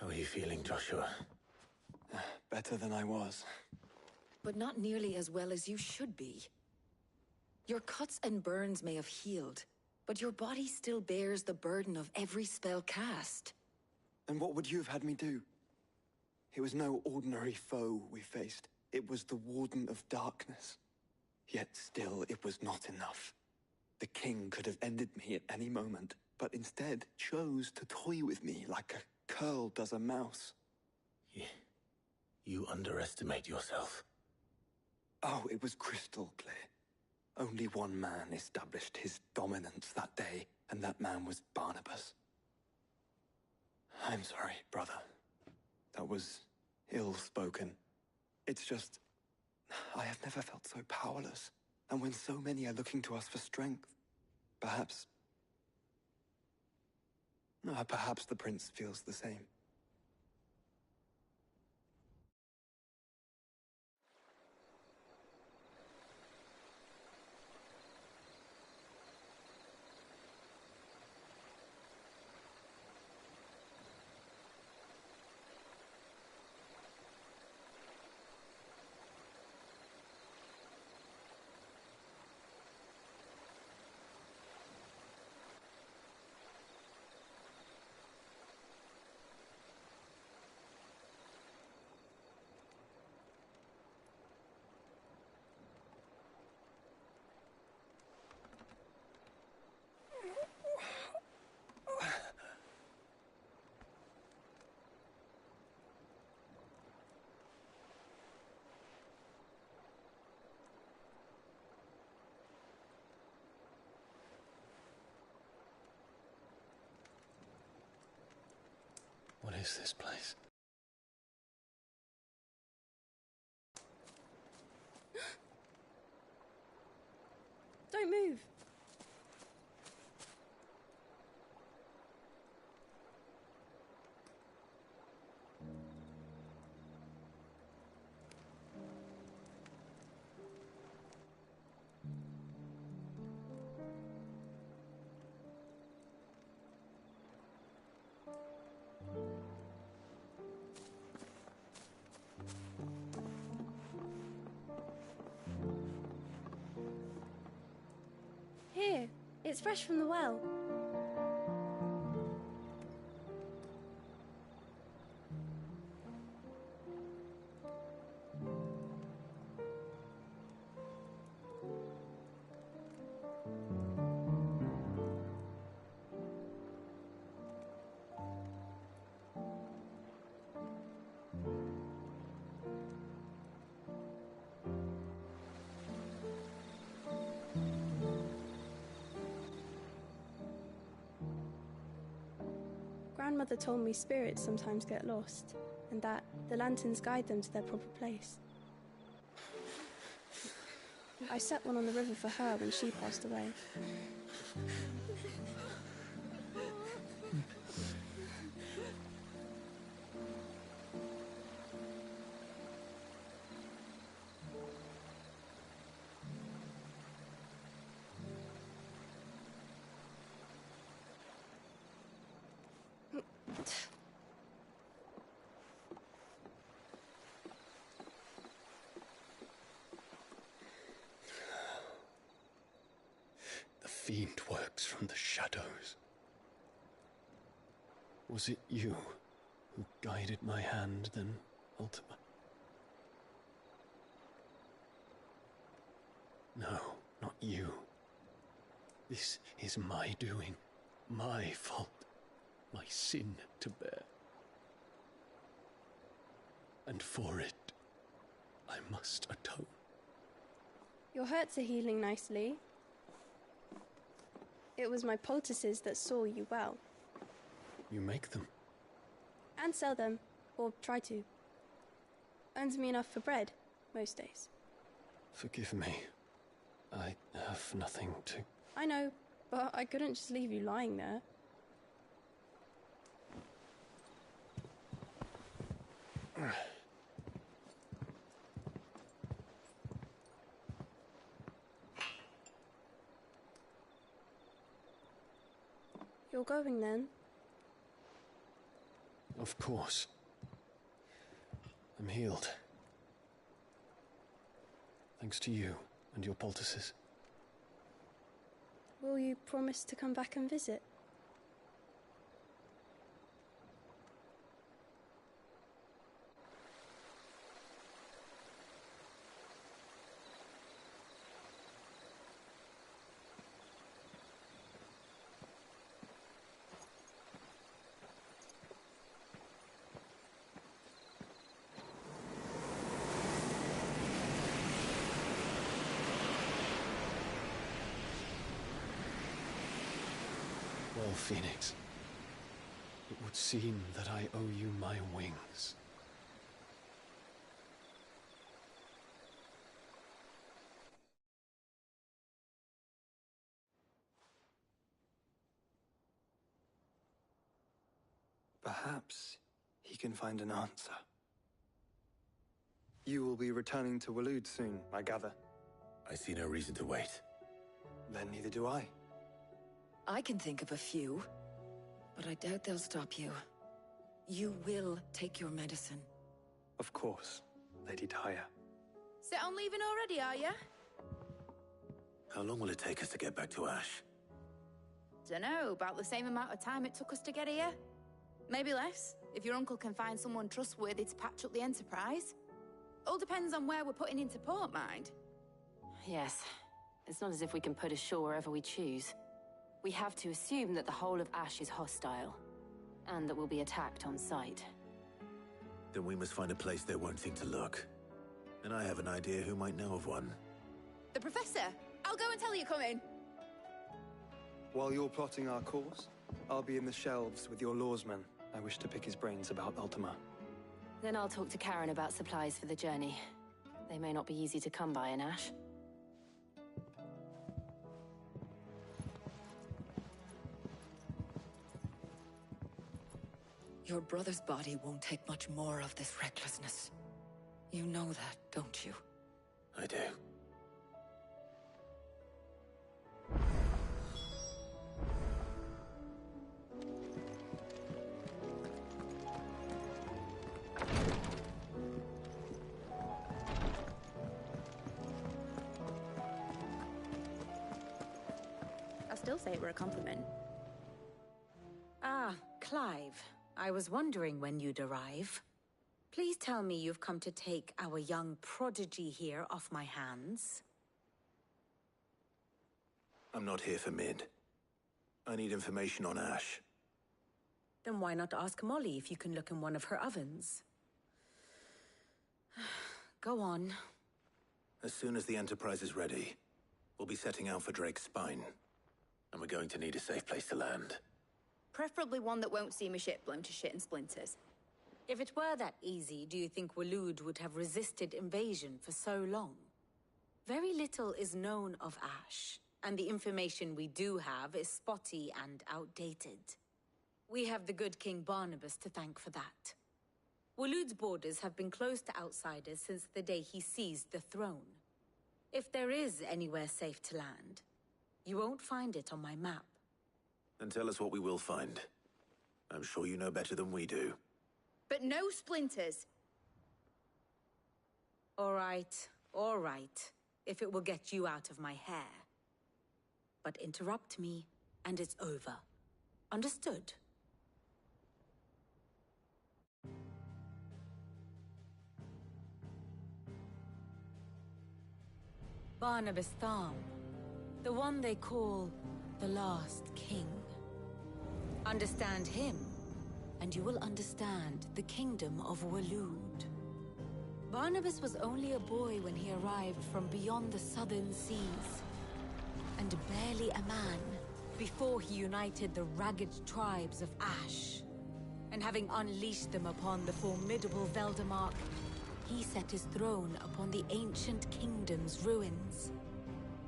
How are you feeling, Joshua? Better than I was. But not nearly as well as you should be. Your cuts and burns may have healed, but your body still bears the burden of every spell cast. And what would you have had me do? It was no ordinary foe we faced. It was the Warden of Darkness. Yet still, it was not enough. The king could have ended me at any moment, but instead chose to toy with me like a curl does a mouse. You underestimate yourself. Oh, it was crystal clear. Only one man established his dominance that day, and that man was Barnabas. I'm sorry, brother. That was ill-spoken. It's just, I have never felt so powerless. And when so many are looking to us for strength, perhaps the prince feels the same. What is this place? Don't move. Here, it's fresh from the well. Grandmother told me spirits sometimes get lost, and that the lanterns guide them to their proper place. I set one on the river for her when she passed away. The fiend works from the shadows. Was it you who guided my hand, then ultimately? No, not you. This is my doing, my fault, my sin to bear. And for it, I must atone. Your hurts are healing nicely. It was my poultices that saw you well. You make them? And sell them, or try to. Earns me enough for bread, most days. Forgive me. I have nothing to... I know, but I couldn't just leave you lying there. You're going then? Of course. I'm healed. Thanks to you and your poultices. Will you promise to come back and visit? Well, Phoenix, it would seem that I owe you my wings. Perhaps he can find an answer. You will be returning to Waloed soon, I gather. I see no reason to wait. Then neither do I. I can think of a few, but I doubt they'll stop you. You will take your medicine. Of course, Lady Daya. Set on leaving already, are you? How long will it take us to get back to Ash? Dunno, about the same amount of time it took us to get here. Maybe less, if your uncle can find someone trustworthy to patch up the Enterprise. All depends on where we're putting into port, mind. Yes. It's not as if we can put ashore wherever we choose. We have to assume that the whole of Ash is hostile, and that we'll be attacked on sight. Then we must find a place they won't think to look. And I have an idea who might know of one. The Professor! I'll go and tell you coming! While you're plotting our course, I'll be in the shelves with your lawsman. I wish to pick his brains about Ultima. Then I'll talk to Karen about supplies for the journey. They may not be easy to come by in Ash. Your brother's body won't take much more of this recklessness. You know that, don't you? I do. I still say it were a compliment. Ah, Clive. I was wondering when you'd arrive. Please tell me you've come to take our young prodigy here off my hands. I'm not here for Mid. I need information on Ash. Then why not ask Molly if you can look in one of her ovens? Go on. As soon as the Enterprise is ready, we'll be setting out for Drake's Spine. And we're going to need a safe place to land. Preferably one that won't see my ship blown to shit and splinters. If it were that easy, do you think Waloed would have resisted invasion for so long? Very little is known of Ash, and the information we do have is spotty and outdated. We have the good King Barnabas to thank for that. Waloed's borders have been closed to outsiders since the day he seized the throne. If there is anywhere safe to land, you won't find it on my map. Then tell us what we will find. I'm sure you know better than we do. But no splinters! All right, if it will get you out of my hair. But interrupt me, and it's over. Understood? Barnabas Tharm, the one they call the Last King. Understand him, and you will understand the kingdom of Waloed. Barnabas was only a boy when he arrived from beyond the southern seas, and barely a man before he united the ragged tribes of Ash. And having unleashed them upon the formidable Veldamark, he set his throne upon the ancient kingdom's ruins.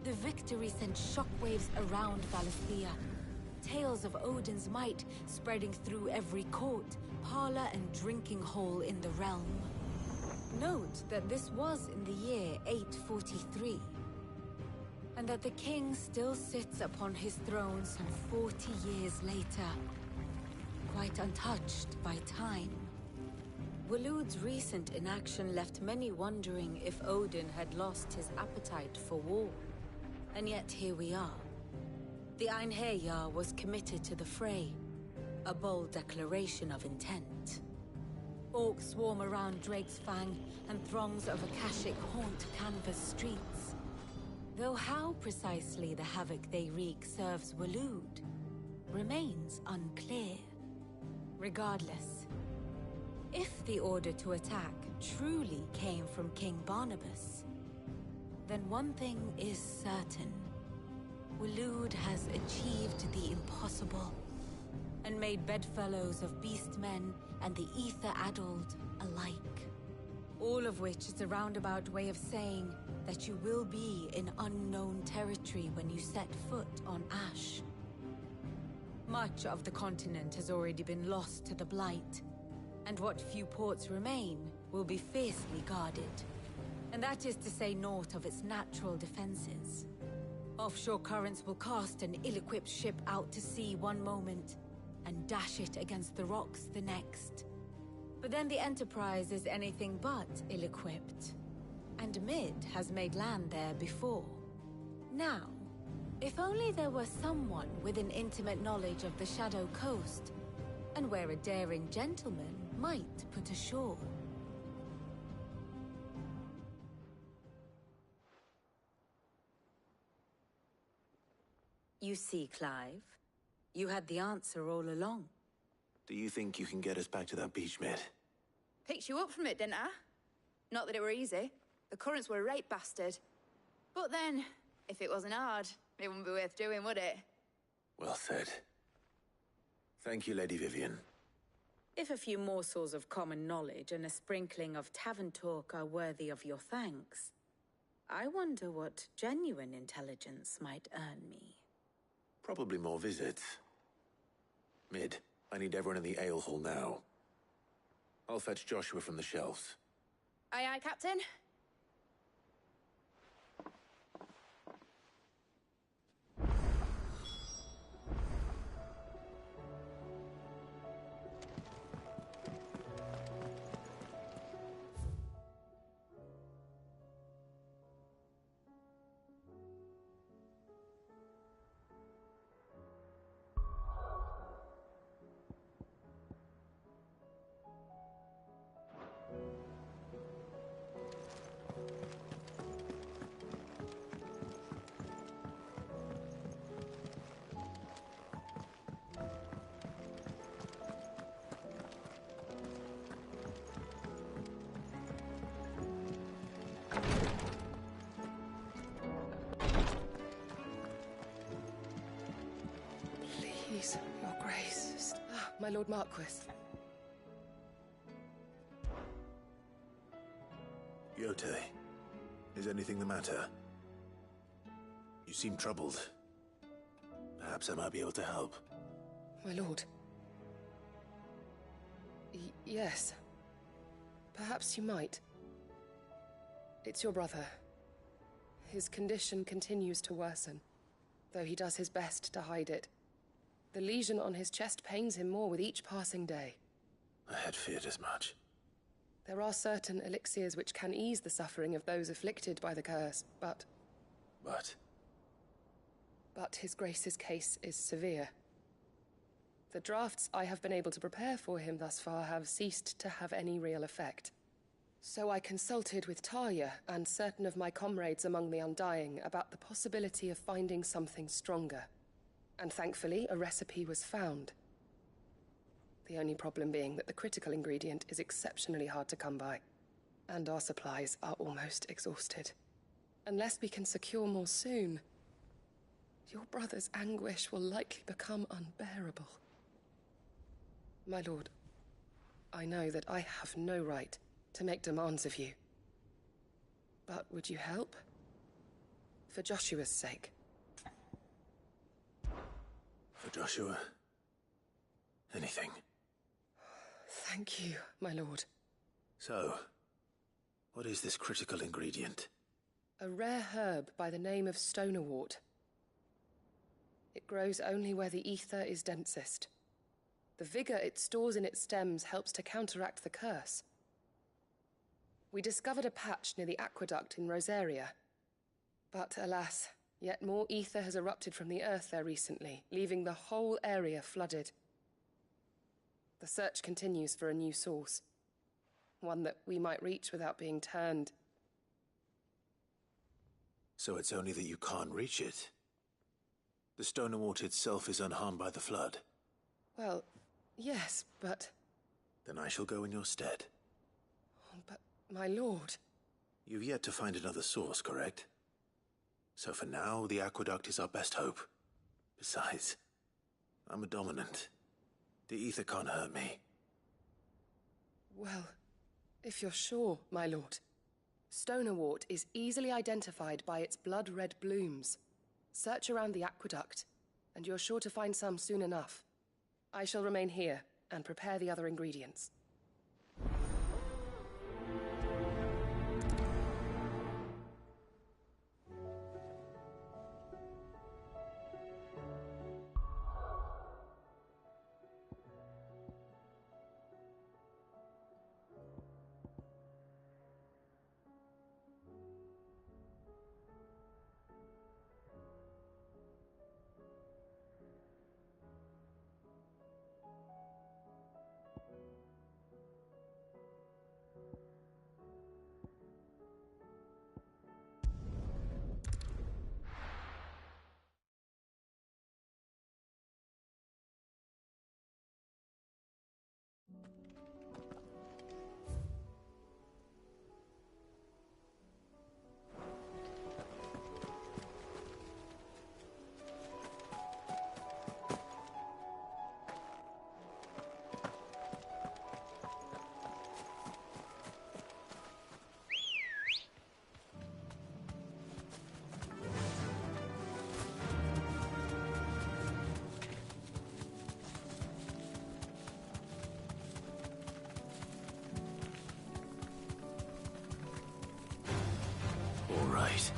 The victory sent shockwaves around Valisthea, tales of Odin's might spreading through every court, parlor, and drinking hole in the realm. Note that this was in the year 843, and that the king still sits upon his throne some 40 years later. quite untouched by time. Waloed's recent inaction left many wondering if Odin had lost his appetite for war. And yet here we are. The ixhii was committed to the fray, a bold declaration of intent. Orcs swarm around Drake's Fang, and throngs of Akashic haunt canvas streets. Though how precisely the havoc they wreak serves Waloed remains unclear. Regardless, if the order to attack truly came from King Barnabas, then one thing is certain. Waloed has achieved the impossible, and made bedfellows of beastmen and the ether-addled alike. All of which is a roundabout way of saying that you will be in unknown territory when you set foot on Ash. Much of the continent has already been lost to the Blight, and what few ports remain will be fiercely guarded. And that is to say naught of its natural defenses. Offshore currents will cast an ill-equipped ship out to sea one moment, and dash it against the rocks the next. But then the Enterprise is anything but ill-equipped. And Mid has made land there before. Now, if only there were someone with an intimate knowledge of the Shadow Coast, and where a daring gentleman might put ashore. You see, Clive, you had the answer all along. Do you think you can get us back to that beach, Mid? Picked you up from it, didn't I? Not that it were easy. The currents were a right bastard. But then, if it wasn't hard, it wouldn't be worth doing, would it? Well said. Thank you, Lady Vivian. If a few morsels of common knowledge and a sprinkling of tavern talk are worthy of your thanks, I wonder what genuine intelligence might earn me. Probably more visits. Mid, I need everyone in the ale hall now. I'll fetch Joshua from the shelves. Aye, aye, Captain. Please, your grace. My Lord Marquis. Yote, is anything the matter? You seem troubled. Perhaps I might be able to help. My lord. Yes. Perhaps you might. It's your brother. His condition continues to worsen, though he does his best to hide it. The lesion on his chest pains him more with each passing day. I had feared as much. There are certain elixirs which can ease the suffering of those afflicted by the curse, but... But his grace's case is severe. The drafts I have been able to prepare for him thus far have ceased to have any real effect. So I consulted with Talia and certain of my comrades among the Undying about the possibility of finding something stronger. And thankfully, a recipe was found. The only problem being that the critical ingredient is exceptionally hard to come by, and our supplies are almost exhausted. Unless we can secure more soon, your brother's anguish will likely become unbearable. My lord, I know that I have no right to make demands of you. But would you help? For Joshua's sake. For Joshua, anything. Thank you, my lord. So, what is this critical ingredient? A rare herb by the name of stonerwort. It grows only where the ether is densest. The vigor it stores in its stems helps to counteract the curse. We discovered a patch near the aqueduct in Rosaria. But alas, yet more ether has erupted from the earth there recently, leaving the whole area flooded. The search continues for a new source. One that we might reach without being turned. So it's only that you can't reach it. The stone and water itself is unharmed by the flood. Well, yes, but... Then I shall go in your stead. But, my lord... You've yet to find another source, correct? So for now, the aqueduct is our best hope. Besides, I'm a dominant. The ether can't hurt me. Well, if you're sure, my lord. Stonewort is easily identified by its blood-red blooms. Search around the aqueduct, and you're sure to find some soon enough. I shall remain here and prepare the other ingredients. Right.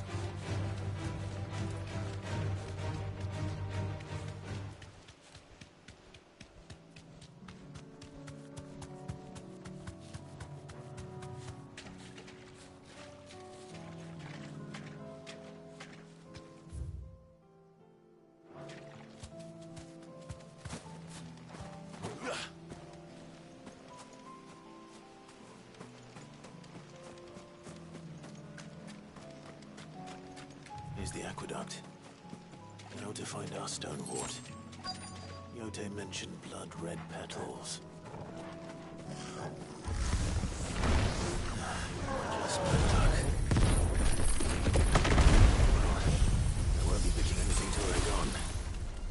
Here's the aqueduct. Now to find our stonewort. Yote mentioned blood-red petals. Just no luck. Well, I won't be picking anything till they're gone.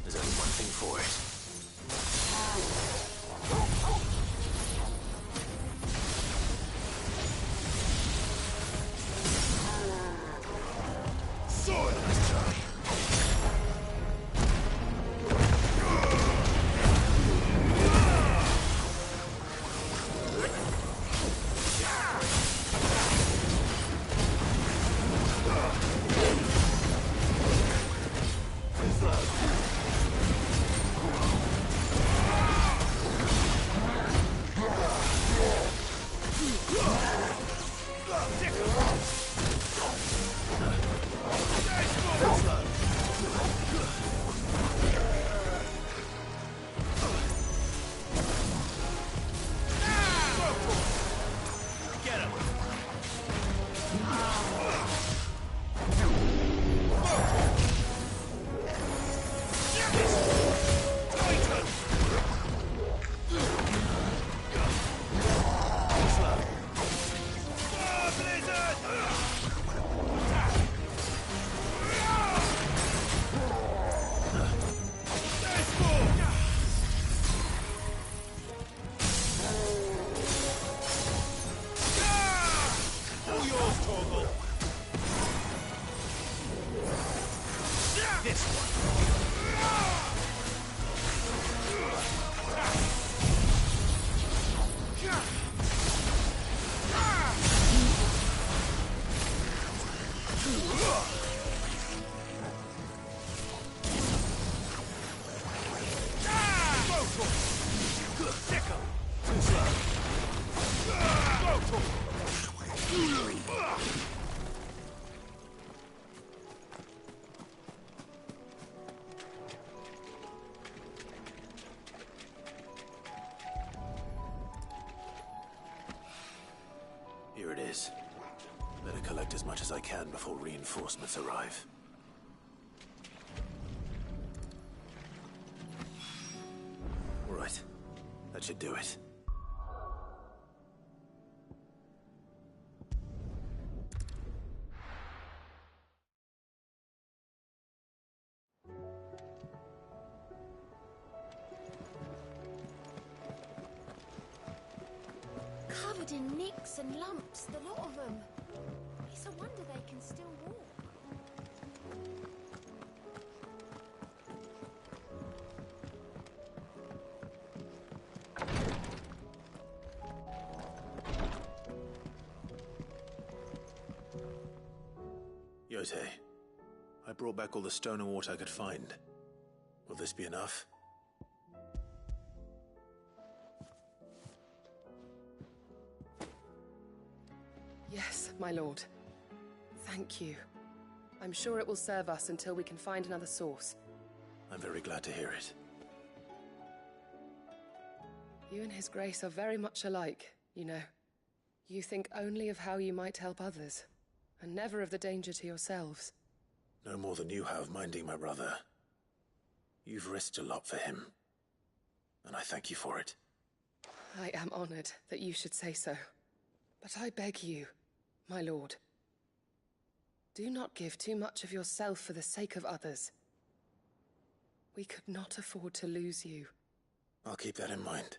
There's only one thing for it. to collect as much as I can before reinforcements arrive. All right. That should do it. Covered in nicks and lumps, the lot of them. It's a wonder they can still walk. Yote, I brought back all the stone and water I could find. Will this be enough? Yes, my lord. Thank you. I'm sure it will serve us until we can find another source. I'm very glad to hear it. You and His Grace are very much alike, you know. You think only of how you might help others, and never of the danger to yourselves. No more than you have minding my brother. You've risked a lot for him, and I thank you for it. I am honored that you should say so. But I beg you, my lord, do not give too much of yourself for the sake of others. We could not afford to lose you. I'll keep that in mind.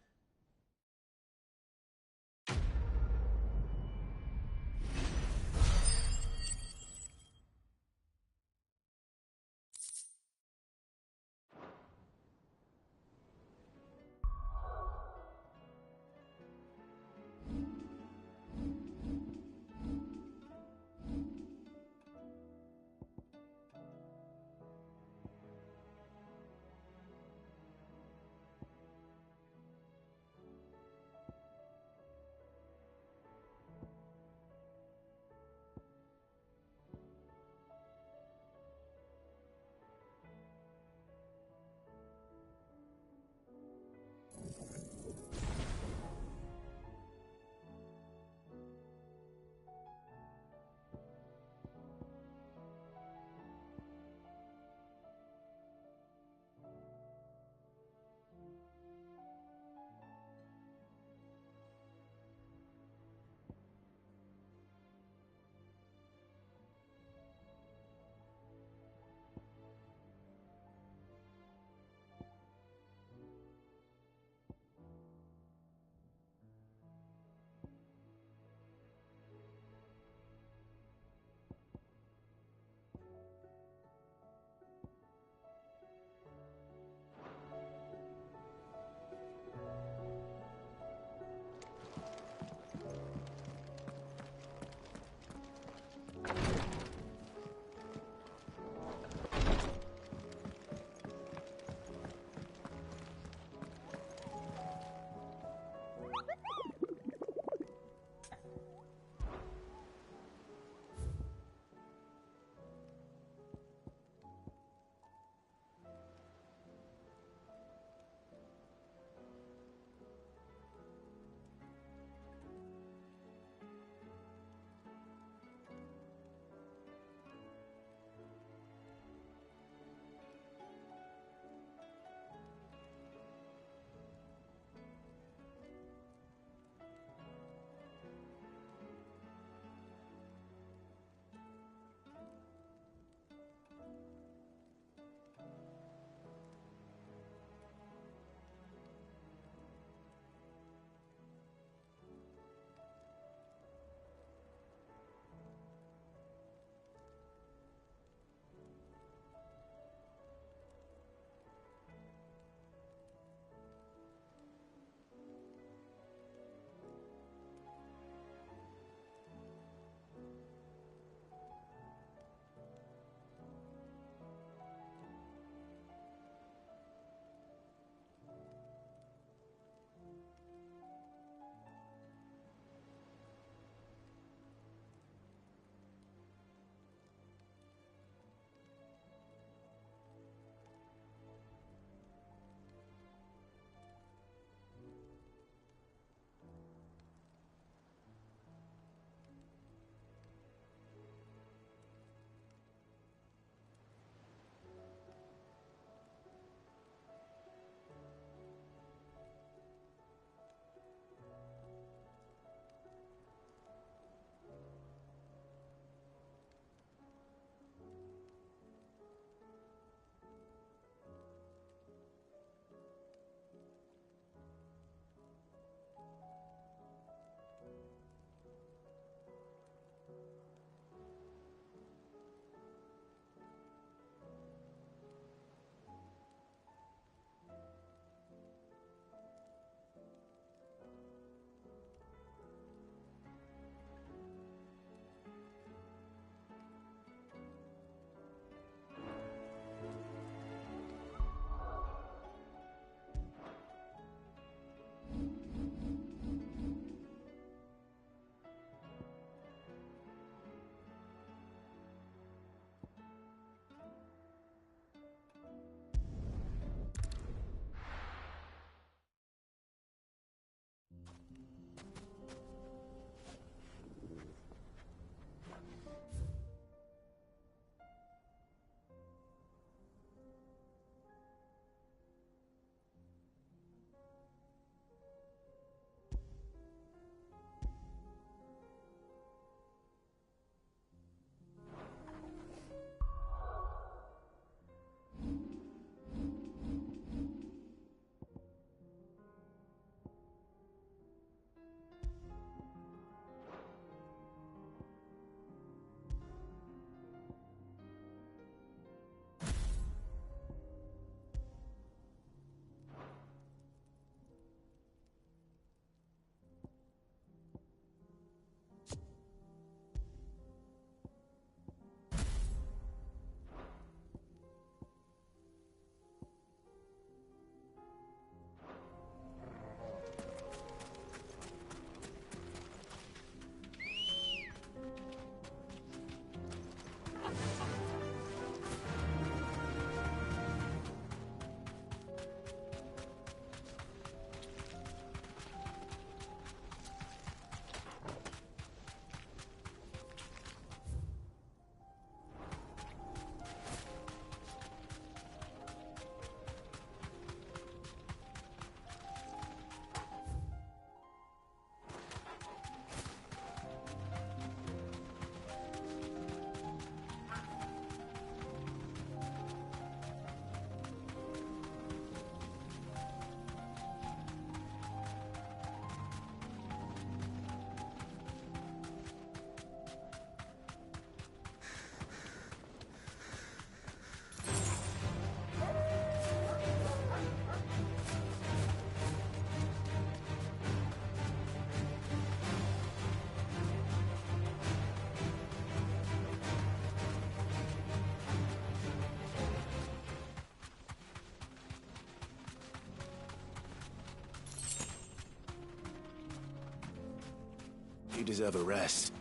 You deserve a rest.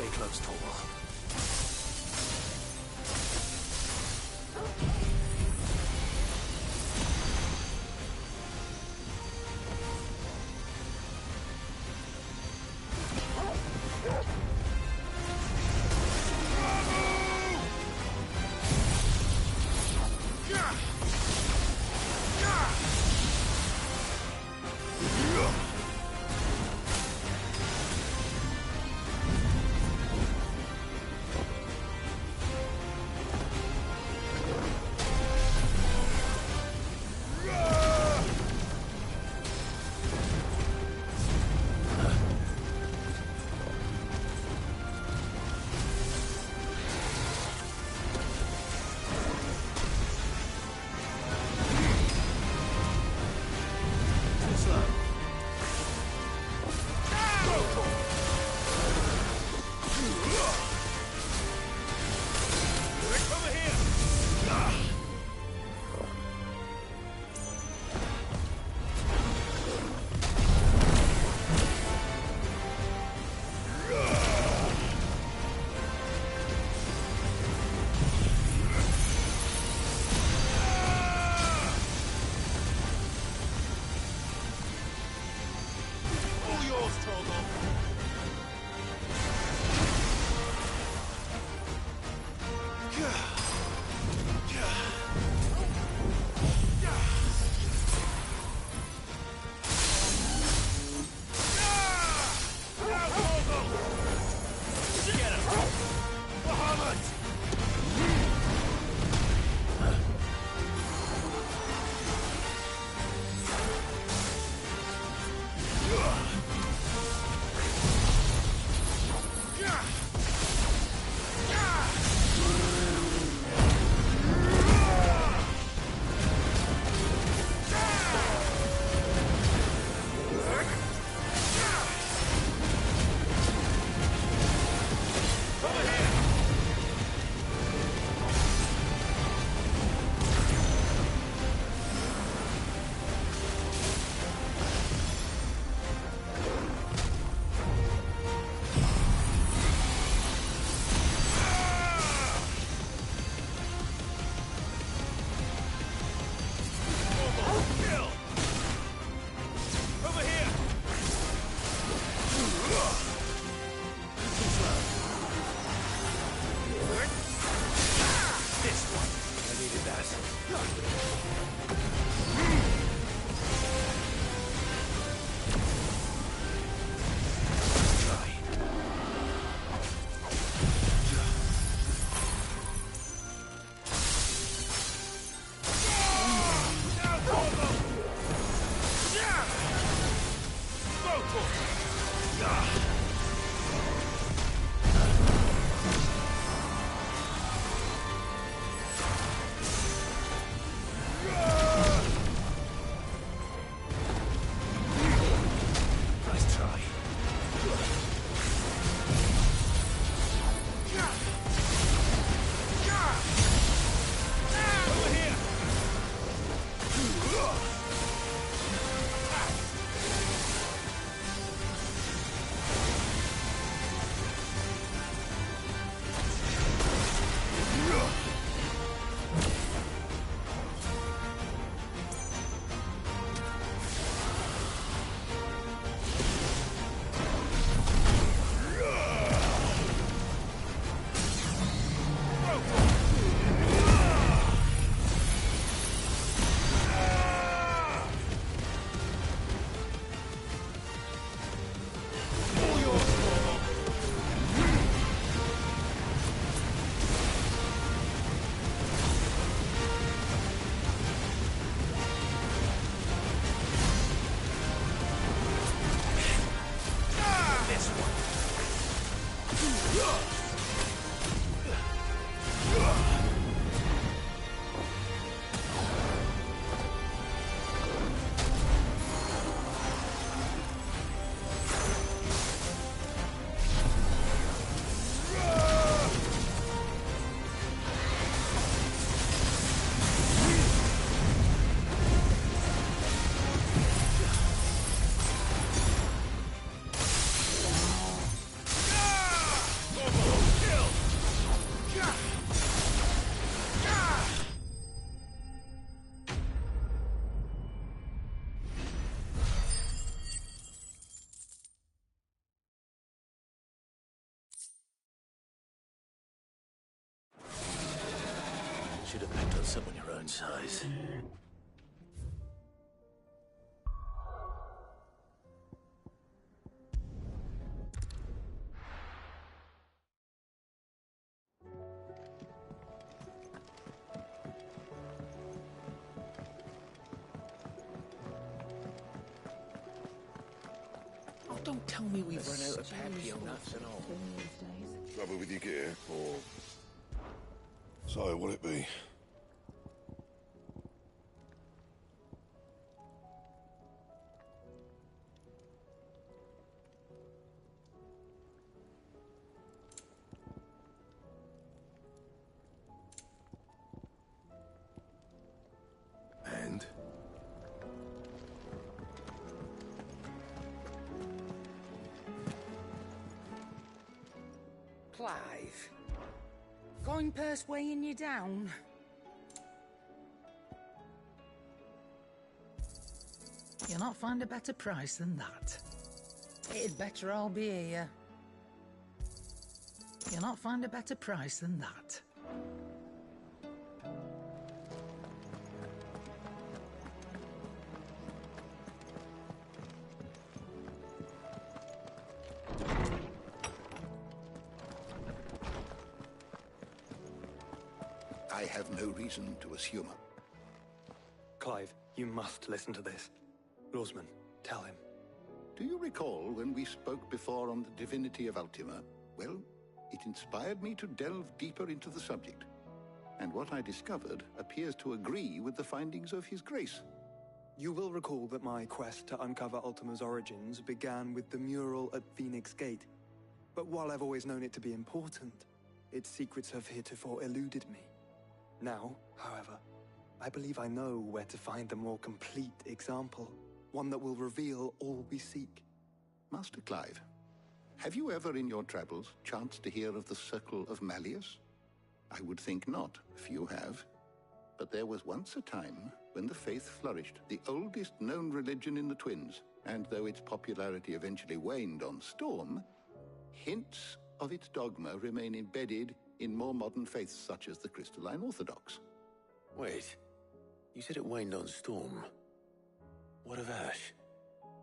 Stay close, Torwal. Should have picked on someone your own size. Oh, don't tell me we've run out of papillon nuts and all. Trouble with your gear, or... So, what'll it be? And? Clive. Coin purse weighing you down? You'll not find a better price than that. It'd better all be here. You'll not find a better price than that. I have no reason to assume. Clive, you must listen to this. Lawsman, tell him. Do you recall when we spoke before on the divinity of Ultima? Well, it inspired me to delve deeper into the subject. And what I discovered appears to agree with the findings of His Grace. You will recall that my quest to uncover Ultima's origins began with the mural at Phoenix Gate. But while I've always known it to be important, its secrets have heretofore eluded me. Now, however, I believe I know where to find the more complete example, one that will reveal all we seek. Master Clive, have you ever in your travels chanced to hear of the Circle of Malleus? I would think not, few have. But there was once a time when the faith flourished, the oldest known religion in the Twins, and though its popularity eventually waned on Storm, hints of its dogma remain embedded in more modern faiths such as the Crystalline Orthodox. Wait, you said it waned on Storm. What of Ash?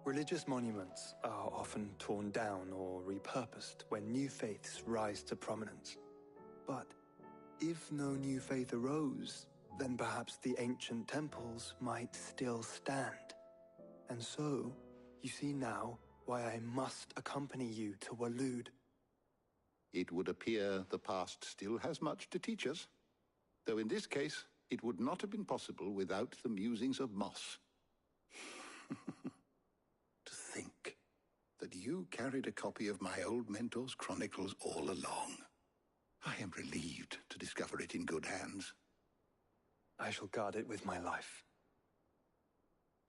Religious monuments are often torn down or repurposed when new faiths rise to prominence. But if no new faith arose, then perhaps the ancient temples might still stand. And so, you see now why I must accompany you to Waloed. It would appear the past still has much to teach us, though in this case, it would not have been possible without the musings of Moss. To think that you carried a copy of my old mentor's chronicles all along. I am relieved to discover it in good hands. I shall guard it with my life.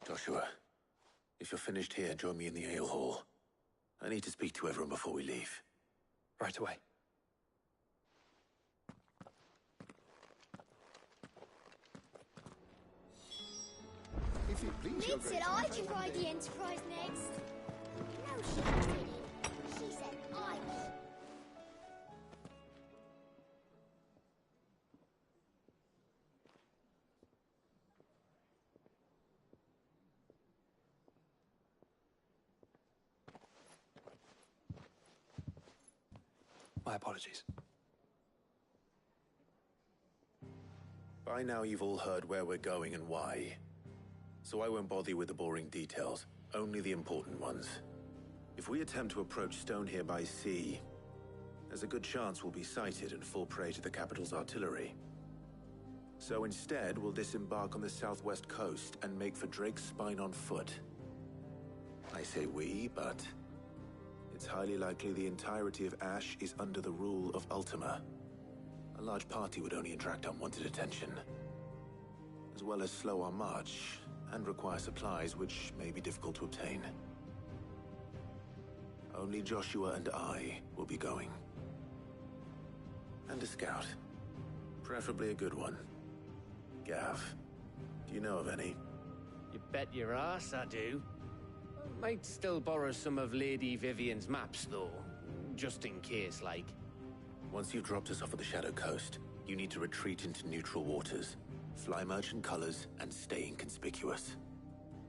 Joshua, if you're finished here, join me in the ale hall. I need to speak to everyone before we leave. Right away. If it please your Lynn said Grace, I could ride the Enterprise next. No, she didn't. She said I would. My apologies. By now you've all heard where we're going and why. So I won't bother you with the boring details, only the important ones. If we attempt to approach Stone here by sea, there's a good chance we'll be sighted and fall prey to the capital's artillery. So instead, we'll disembark on the southwest coast and make for Drake's Spine on foot. I say we, but it's highly likely the entirety of Ash is under the rule of Ultima. A large party would only attract unwanted attention, as well as slow our march and require supplies which may be difficult to obtain. Only Joshua and I will be going. And a scout. Preferably a good one. Gav, do you know of any? You bet your ass I do. Might still borrow some of Lady Vivian's maps, though. Just in case, like. Once you've dropped us off at the Shadow Coast, You need to retreat into neutral waters, fly merchant colors, and stay inconspicuous.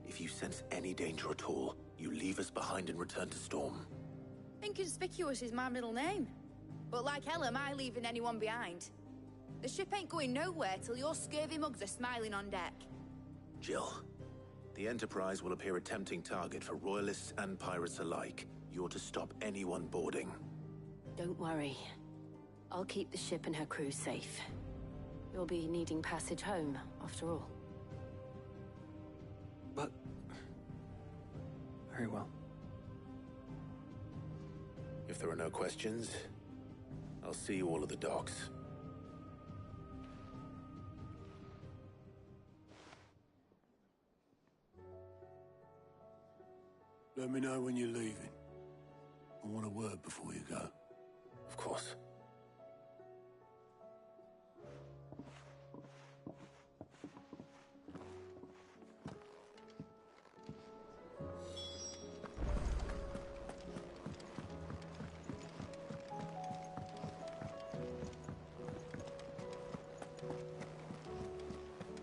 If you sense any danger at all, you leave us behind and return to Storm. Inconspicuous is my middle name. But like hell am I leaving anyone behind. The ship ain't going nowhere till your scurvy mugs are smiling on deck. Jill, the Enterprise will appear a tempting target for royalists and pirates alike. You're to stop anyone boarding. Don't worry. I'll keep the ship and her crew safe. You'll be needing passage home, after all. But... very well. If there are no questions, I'll see you all at the docks. Let me know when you're leaving. I want a word before you go. Of course.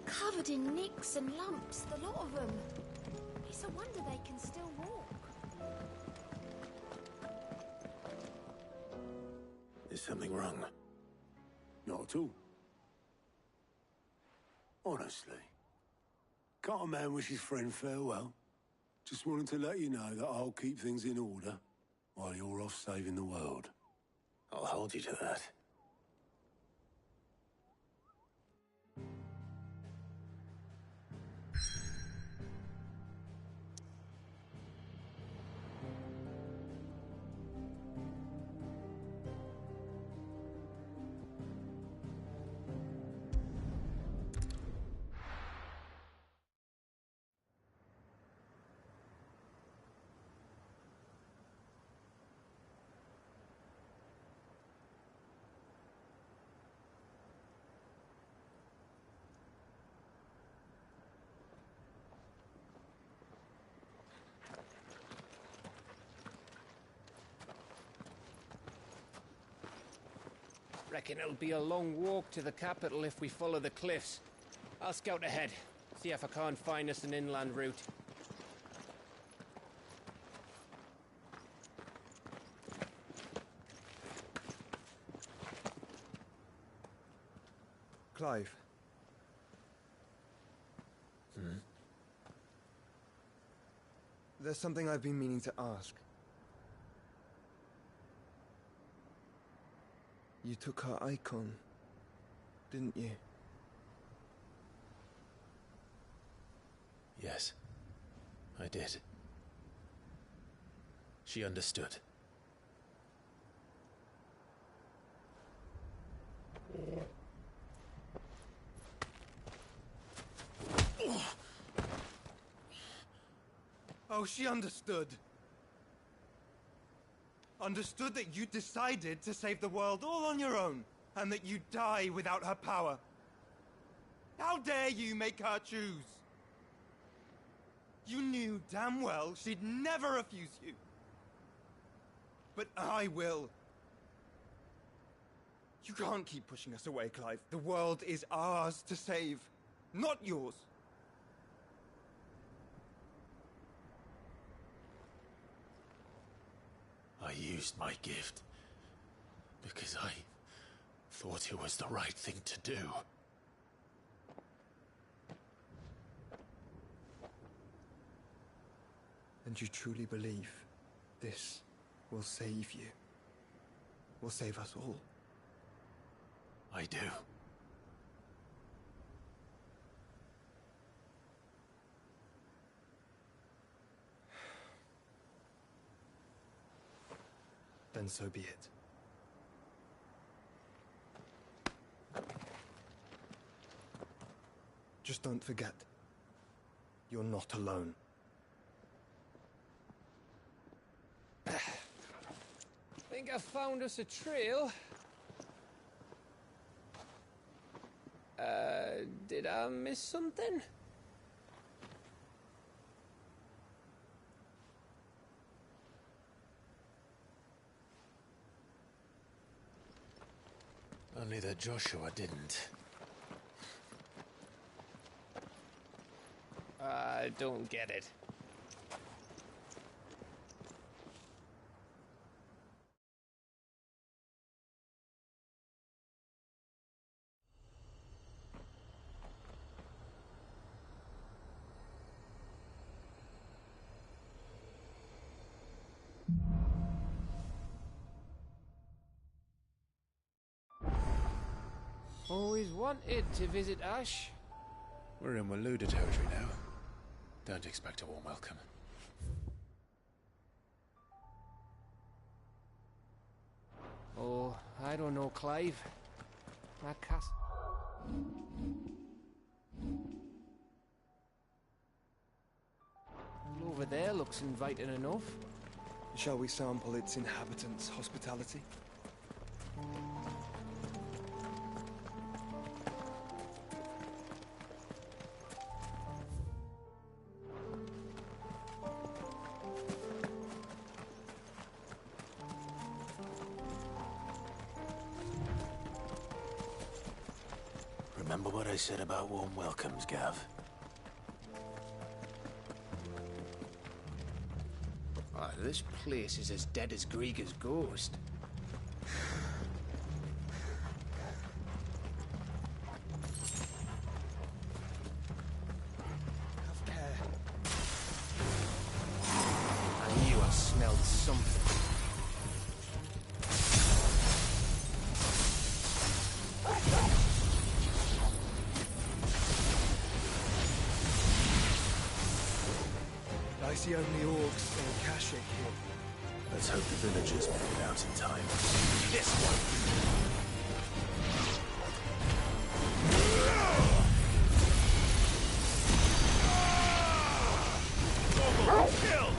Covered in nicks and lumps, the lot of them. It's a wonder they can still walk. Is something wrong? Not at all. Honestly. Can't a man wish his friend farewell? Just wanted to let you know that I'll keep things in order while you're off saving the world. I'll hold you to that. Reckon it'll be a long walk to the capital if we follow the cliffs. I'll scout ahead, see if I can't find us an inland route. Clive. There's something I've been meaning to ask. You took her icon, didn't you? Yes, I did. She understood. Oh, she understood. Understood that you decided to save the world all on your own, and that you'd die without her power. How dare you make her choose? You knew damn well she'd never refuse you. But I will. You can't keep pushing us away, Clive. The world is ours to save, not yours. I used my gift because I thought it was the right thing to do. And you truly believe this will save you? Will save us all? I do. Then so be it. Just don't forget, you're not alone. Think I found us a trail. Did I miss something? A Only that Joshua didn't. I don't get it. Always wanted to visit Ash. We're in Waluda territory now. Don't expect a warm welcome. Oh, I don't know, Clive. That castle... over there looks inviting enough. Shall we sample its inhabitants' hospitality? Remember what I said about warm welcomes, Gav? Oh, this place is as dead as Grieger's ghost. Have care. I knew I smelled something. I see only orcs and Kashyyyk here. Let's hope the villagers make it out in time. This one! Kill!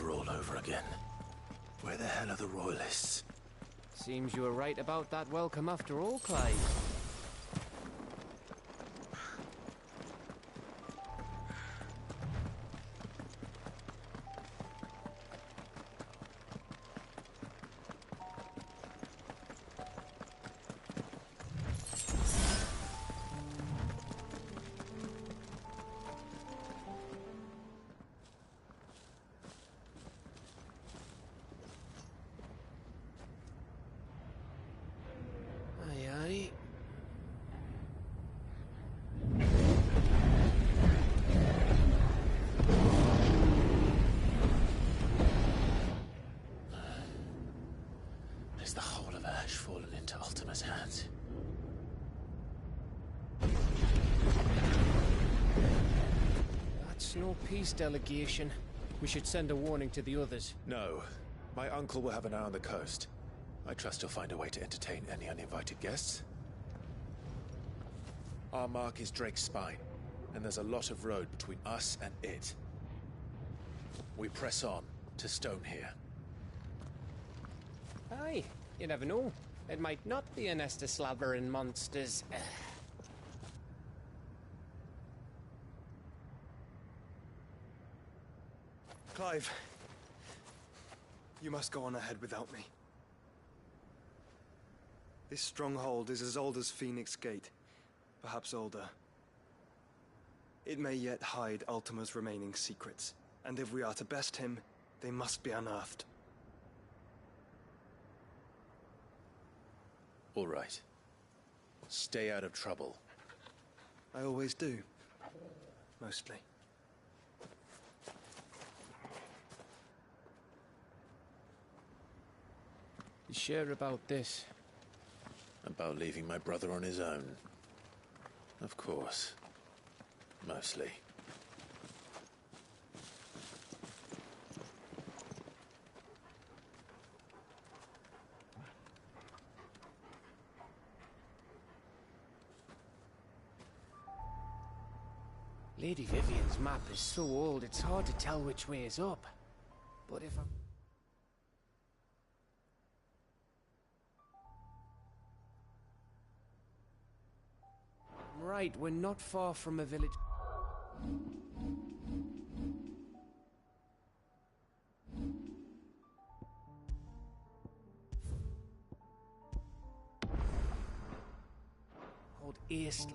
Never all over again. Where the hell are the royalists? Seems you were right about that welcome after all, Clive. Is the whole of Ash fallen into Ultima's hands? That's no peace delegation. We should send a warning to the others. No. My uncle will have an eye on the coast. I trust he'll find a way to entertain any uninvited guests. Our mark is Drake's Spine, and there's a lot of road between us and it. We press on to Stone here. Aye, you never know. It might not be a nest of slavering monsters. Clive, you must go on ahead without me. This stronghold is as old as Phoenix Gate, perhaps older. It may yet hide Ultima's remaining secrets, and if we are to best him, they must be unearthed. All right. Stay out of trouble. I always do. Mostly. You sure about this? About leaving my brother on his own? Of course. Mostly. Lady Vivian's map is so old, it's hard to tell which way is up. But if I'm... right, we're not far from a village... called East...